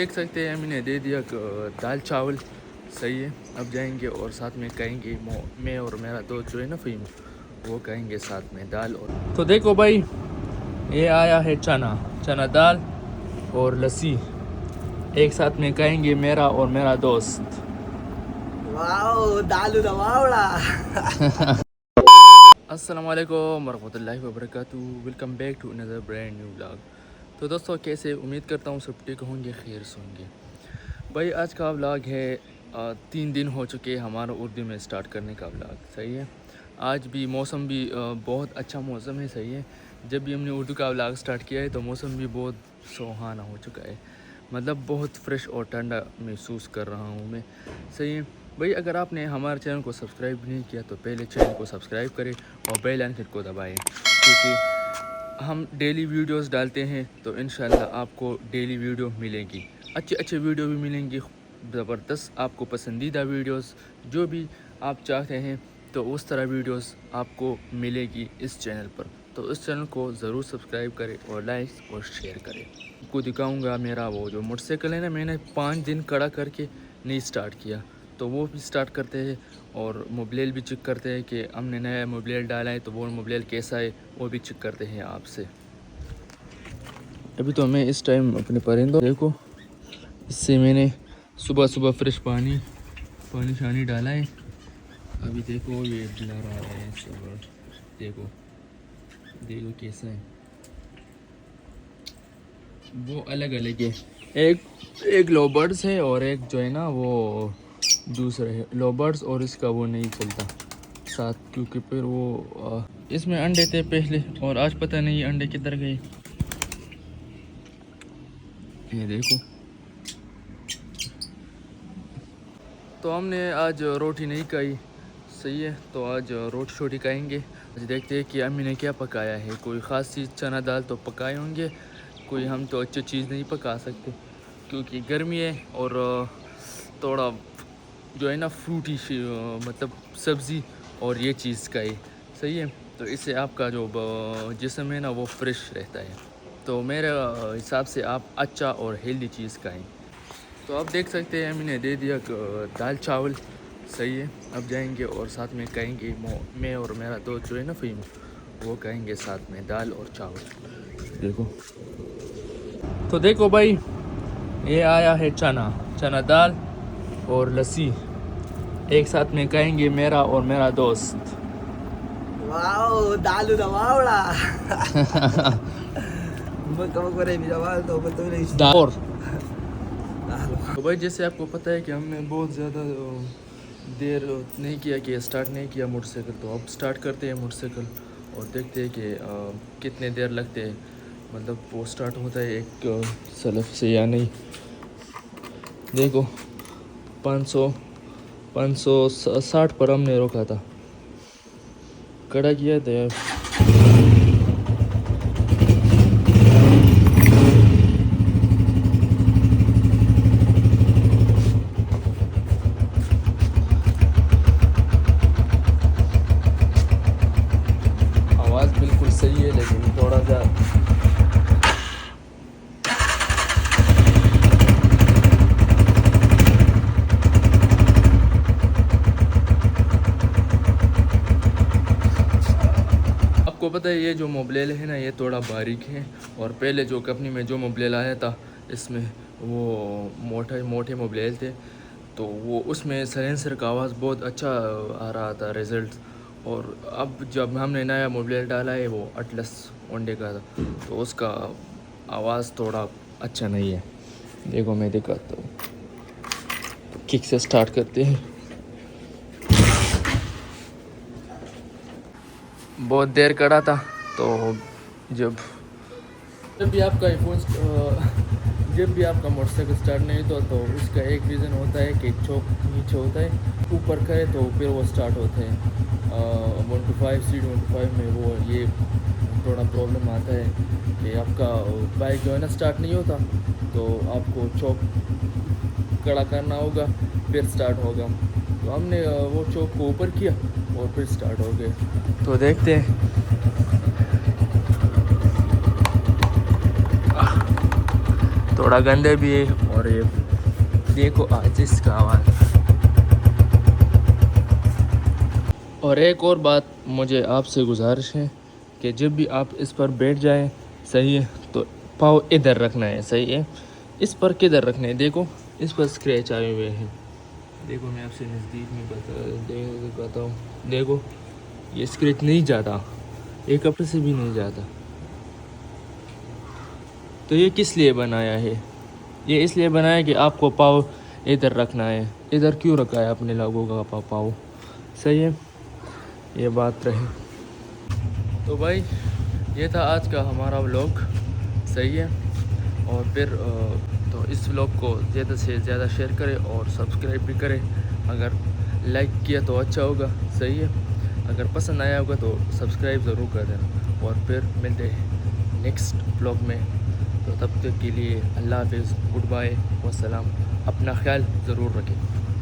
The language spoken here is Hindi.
देख सकते हैं हमने दे दिया दाल चावल। सही है, अब जाएंगे और साथ में खाएंगे। मैं और मेरा दोस्त जो है ना फ़हीम, वो खाएंगे साथ में दाल। और तो देखो भाई, ये आया है चना दाल और लस्सी, एक साथ में खाएंगे मेरा और मेरा दोस्त। वाओ दालू दवावड़ा। अस्सलाम वालेकुम वरहमतुल्लाहि वबरकातुहू। Welcome back to another brand new vlog. तो दोस्तों कैसे, उम्मीद करता हूँ सब ठीक होंगे, खैर से होंगे। भाई आज का व्लॉग है 3 दिन हो चुके हमारा उर्दू में स्टार्ट करने का व्लॉग। सही है, आज भी मौसम भी बहुत अच्छा मौसम है। सही है, जब भी हमने उर्दू का व्लॉग स्टार्ट किया है तो मौसम भी बहुत सुहाना हो चुका है, मतलब बहुत फ्रेश और ठंडा महसूस कर रहा हूँ मैं। सही है भाई, अगर आपने हमारे चैनल को सब्सक्राइब नहीं किया तो पहले चैनल को सब्सक्राइब करें और बेल आइकन को दबाएं, क्योंकि हम डेली वीडियोस डालते हैं तो इंशाल्लाह आपको डेली वीडियो मिलेंगी, अच्छे वीडियो भी मिलेंगी, ज़बरदस्त आपको पसंदीदा वीडियोस जो भी आप चाहते हैं तो उस तरह वीडियोस आपको मिलेगी इस चैनल पर। तो इस चैनल को ज़रूर सब्सक्राइब करें और लाइक और शेयर करें। आपको दिखाऊंगा मेरा वो जो मोटरसाइकिल है ना, मैंने 5 दिन खड़ा करके नहीं स्टार्ट किया, तो वो भी स्टार्ट करते हैं। और मोबाइल भी चेक करते हैं कि हमने नया मोबाइल डाला है तो वो मोबाइल कैसा है, वो भी चेक करते हैं आपसे। अभी तो मैं इस टाइम अपने परिंदों देखो, इससे मैंने सुबह सुबह फ्रेश पानी शानी डाला है। अभी देखो ये बिला रहा है सब, देखो कैसा है। वो अलग अलग है, एक लोबर्ड्स है और एक जो है ना वो दूसरे है लोबर्ड्स, और इसका वो नहीं चलता साथ, क्योंकि फिर वो इसमें अंडे थे पहले और आज पता नहीं अंडे किधर गए। ये देखो, तो हमने आज रोटी नहीं खाई। सही है, तो आज रोटी छोटी खाएंगे। आज देखते हैं कि अम्मी ने क्या पकाया है, कोई ख़ास चीज़ चना दाल तो पकाए होंगे, कोई हम तो अच्छी चीज़ नहीं पका सकते क्योंकि गर्मी है। और थोड़ा जो है ना फ्रूटी मतलब सब्ज़ी और ये चीज़ का है। सही है, तो इससे आपका जो जिस्म है ना वो फ्रेश रहता है। तो मेरे हिसाब से आप अच्छा और हेल्दी चीज़ खाएं। तो आप देख सकते हैं हमने दे दिया दाल चावल। सही है, अब जाएंगे और साथ में खाएंगे। मैं और मेरा दोस्त जो है ना फ़हीम, वो खाएंगे साथ में दाल और चावल। देखो, तो देखो भाई, ये आया है चना दाल और लस्सी, एक साथ में खाएंगे मेरा और मेरा दोस्त। वाओ दालू दवावड़ा। Kamu kurang bisa awal tuh betul nih. दाल। तो भाई जैसे आपको पता है कि हमने बहुत ज़्यादा देर नहीं किया कि स्टार्ट नहीं किया मोटरसाइकिल, तो अब स्टार्ट करते हैं मोटरसाइकिल और देखते हैं कि कितने देर लगते हैं, मतलब वो स्टार्ट होता है एक सलफ से या नहीं। देखो 560 पर हमने रोका था, खड़ा किया था यार। आवाज़ बिल्कुल सही है लेकिन थोड़ा सा आपको पता है ये जो मोबाइल है ना ये थोड़ा बारीक है, और पहले जो कंपनी में जो मोबाइल आया था इसमें वो मोटे मोबाइल थे, तो वो उसमें साइलेंसर का आवाज़ बहुत अच्छा आ रहा था रिज़ल्ट। और अब जब हमने नया मोबाइल डाला है वो अटलस ओंडे का था, तो उसका आवाज़ थोड़ा अच्छा नहीं है। देखो मैं दिखाता हूँ, किक से स्टार्ट करते हैं। बहुत देर करा था, तो जब भी आपका जब भी आपका मोटरसाइकिल स्टार्ट नहीं होता तो उसका एक रीज़न होता है कि चौक नीचे होता है, ऊपर करे तो फिर वो स्टार्ट होते हैं। 1 to 5 सीट 1 to 5 में वो ये थोड़ा प्रॉब्लम आता है कि आपका बाइक जो है ना स्टार्ट नहीं होता, तो आपको चौक खड़ा करना होगा फिर स्टार्ट होगा। तो हमने वो चौक को ऊपर किया और फिर स्टार्ट हो गए। तो देखते हैं। थोड़ा गंदे भी है। और ये देखो आज इसका आवाज़। और एक और बात मुझे आपसे गुजारिश है कि जब भी आप इस पर बैठ जाएं, सही है, तो पाँव इधर रखना है, सही है। इस पर किधर रखना है, देखो इस पर स्क्रैच आए हुए हैं। देखो मैं आपसे नज़दीक में बताता हूँ, देखो ये स्क्रैच नहीं जाता, एक कपड़े से भी नहीं जाता। तो ये किस लिए बनाया है? ये इसलिए बनाया है कि आपको पाँव इधर रखना है। इधर क्यों रखा है अपने लोगों का पाँव, सही है, ये बात रही। तो भाई ये था आज का हमारा व्लॉग, सही है। और फिर तो इस व्लॉग को ज़्यादा से ज़्यादा शेयर करें और सब्सक्राइब भी करें। अगर लाइक किया तो अच्छा होगा, सही है। अगर पसंद आया होगा तो सब्सक्राइब ज़रूर कर देना। और फिर मिलते हैं नेक्स्ट व्लॉग में। तो तब तक के लिए अल्लाह हाफिज़, गुड बाय, वस्सलाम। अपना ख्याल ज़रूर रखें।